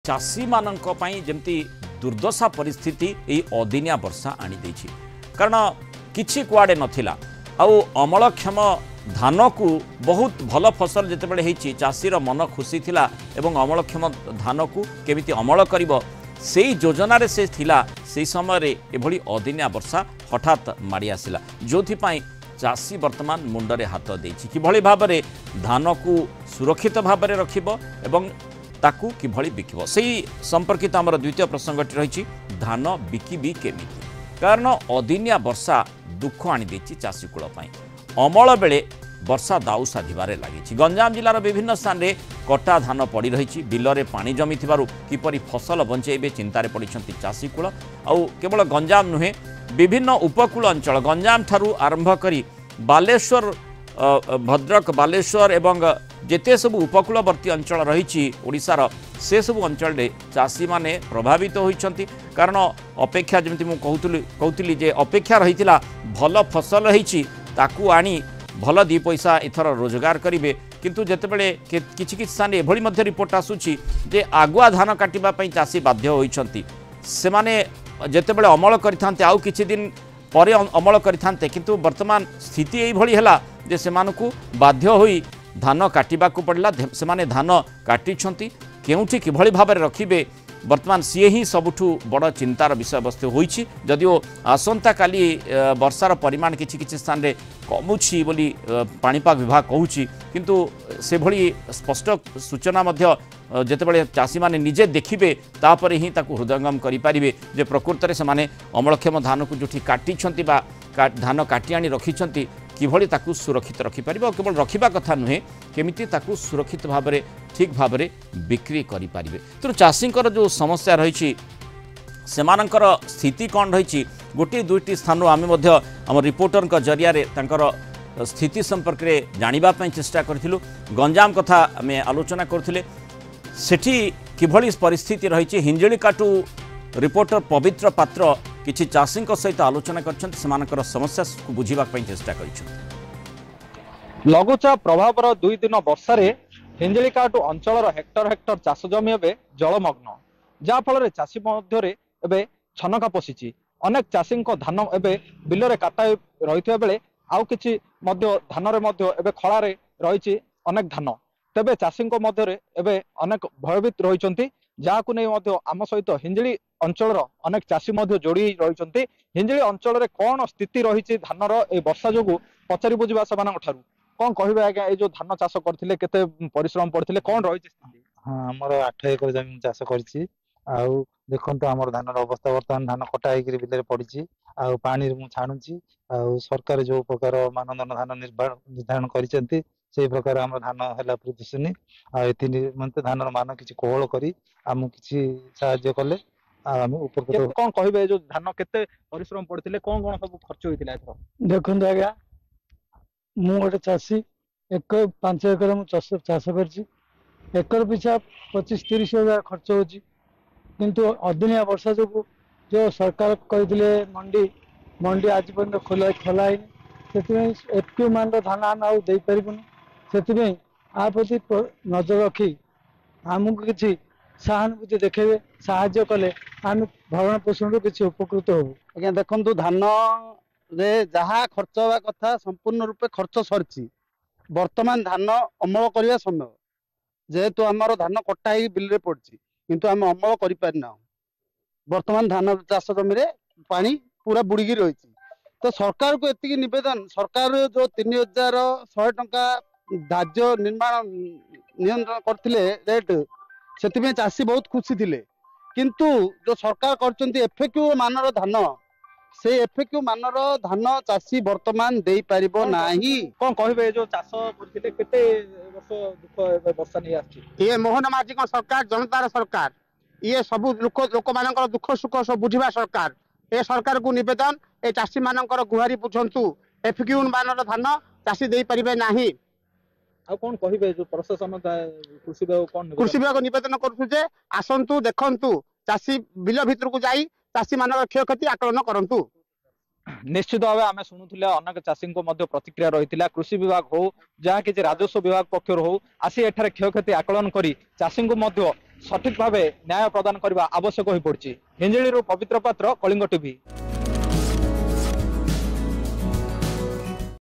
चाषी मानक पई जेमती दुर्दशा परिस्थिति यही अदिनिया वर्षा आनी देछि कारण किछि कुआडे नथिला आउ अमलक्षम धान को बहुत भल फसल जेतेबेले हेछि चाषीर मन खुशी थिला एवं अमलक्षम धान को केमिति अमल करिवो सेही योजनारे से थिला सेही समय रे एभली अदिनिया वर्षा हठात माड़ी आसिला जोथि पई चाषी वर्तमान मुंडरे हाथ देछि किभली भाबरे धान को सुरक्षित भाबरे रखिबो एवं ताकू किभली बिकिबो सेही संपर्कित आमर द्वितीय प्रसंगटी रही धान बिकिबी केमिति कारण अदिनिया वर्षा दुख आनी देछि चाषी कूल पई अमल बेले वर्षा दाऊ साधिबारे लागिछि गंजाम जिलार विभिन्न स्थान रे कटा धान पड़ी रही बिलरे पानी जमी थिबारु किपरि फसल बंचेबे चिंतारे पड़िछंती चाषी कूल आउ केवल गंजाम नुहे विभिन्न उपकूल अंचल गंजाम ठारू आरंभ करी बालेश्वर भद्रक बालेश्वर एवं जेते सब उपकूलवर्ती अंचल रही ओडिशार से सब अंचल रे चाषी माने प्रभावित होइछंती कारण अपेक्षा जमिति मु कहूतली जे अपेक्षा रहितिला भल फसल रही ताकू आनी भल दी पैसा एथर रोजगार करिवे किंतु जेतेबेले किछि किछि स्थान एभली मध्य रिपोर्ट आसुछि जे आगुआ धान काटिबा पई चाषी बाध्य होइछंती सेमाने जेतेबेले अमल करिथांते आउ किछि दिन परे अमल करिथांते किंतु वर्तमान स्थिति एई भली हैला जे सेमानकु बाध्य होई धान काटिबाकू पड़ला सेमाने धान काटिछंती केउठी किभली भाबरे रखिबे वर्तमान सी ही सबुठु बड़ चिंतार विषय वस्तु होइछि जदिओ आसंता काली वर्षार परिमाण किछि किछि स्थान रे कमुछि बोली पाणीपाग विभाग कहूछि किंतु से भली स्पष्ट सूचना मध्य जेतेबेले चाषी माने निजे देखिबे तापरे ही ताकू हृदयंगम करि पारिबे जे प्रकृत रे से माने अमलक्षम धान को जोठी काटिछंती बा धान काटी आनी रखिछंती किभली ताकू सुरक्षित रखि पारिबो केवल रखिबा कथा नुहे केमिति ताकू सुरक्षित भाबरे ठीक भाबरे बिक्री करि पारिबे तो चाषींकर जो समस्या रही सेमानंकर स्थिति कौन रही गोटे दुईटी स्थान आम आम रिपोर्टर जरिया स्थिति संपर्क में जानिबा पई चेष्टा करथिलु गंजाम कथा आम आलोचना करथिले सेठी किभली परिस्थिति रही हिंजलिकाटू रिपोर्टर पवित्र पात्र किछि चाषी सहित आलोचना कर समस्या को बुझीबा पई चेष्टा कर लघुचाप प्रभावर 2 दिन वर्षा हिंजलिकाटू अंचल हेक्टर हेक्टर चाष जमी एवं जलमग्न जहाँफल चाषी मध्य एवं छनका पशिची अनेक चाषी धान एवं बिलरे काटा रही बेले आउ किछि धान एवं खलार रही अनेक धान तेबे चाषी मध्य एवं अनेक भयभीत रही जहां नहीं आम सहित हिंजली अंचल अनेक चाषी जोड़ी रही हिंजली अंचल कौन स्थिति रही धानर ए वर्षा जो पचारि बुझा से कौन कहे आज्ञा ये जो धान चाष करते केते परिश्रम पड़ते कौन रही स्थिति? हाँ आमर 8 एकर जमीन चाष कर देखो आमर धान अवस्था बर्तमान धान कटा होकर बिलरे पड़ी आउ पानी मु छाणुची आउ सरकार जो प्रकार मानदंड धान निर्धारण कर से प्रकार आम धान है प्रदूषणी आते धान मान कि कोहल कर आम कि साहाय्य कले कौन कहे जो धान केते परिश्रम पड़ते कौन कौन सब खर्च होता देखो आज्ञा मु गोटे चाषी 5 एकर चाष कर एकर पिछा 25-30 हजार खर्च हो किंतु अदिनिया वर्षा जो सरकार कहते मंडी आज पर्यटन खोलाई से एफक्यू मान धान आम आउ पारूनी से आ प्रति नजर रखी आमको किसी सहानुभूति देखेबे साहाय्य कले आम भरण पोषण किसी उपकृत हो। आज्ञा देखु धान रे जहाँ खर्च होगा कथा संपूर्ण रूपे खर्च सरी वर्तमान धान अमल करने समय जेहेतु आमर धान कटा ही बिल पड़ी किंतु आम अमल करना वर्तमान धान चाष जमी पानी पूरा बुड़ीकी रही तो सरकार को एति निवेदन सरकार जो 3100 टंका धार्य निर्माण नियंत्रण करते रेट से चाषी बहुत खुशी थे किंतु जो सरकार करफेक्यू मानर धान से एफएक्यू मानर धान चाषी वर्तमान दे पारिबो नाही। कौन कहे जो चाष करते केते वर्ष दुख वर्षा नहीं आछि ये मोहन माझी सरकार जनतार सरकार ये सब लोक मानकर दुख सुख सब बुझिबा सरकार ए सरकार को निवेदन ए चाषी मानकर गुहारी बुझंतु एफएक्यू मानर धान चाषी दे पारिबे नाही। आ कौन कहे जो प्रशासन कृषि विभाग निवेदन करूछु जे आसंतु देखंतु चाषी बिल भितर को जाई चाषी मान क्षयक्षति आकलन करंतु। निश्चित भाव आम शुणुले अनेक चाषी प्रतिक्रिया रही है कृषि विभाग हो जहाँ कि राजस्व विभाग पक्षर हो आसी एठार क्षयक्षति आकलन कर चाषी को सठिक भाव न्याय प्रदान करने आवश्यक हो पड़ी। हिंजिली पवित्र पात्र, कलिंग टीवी।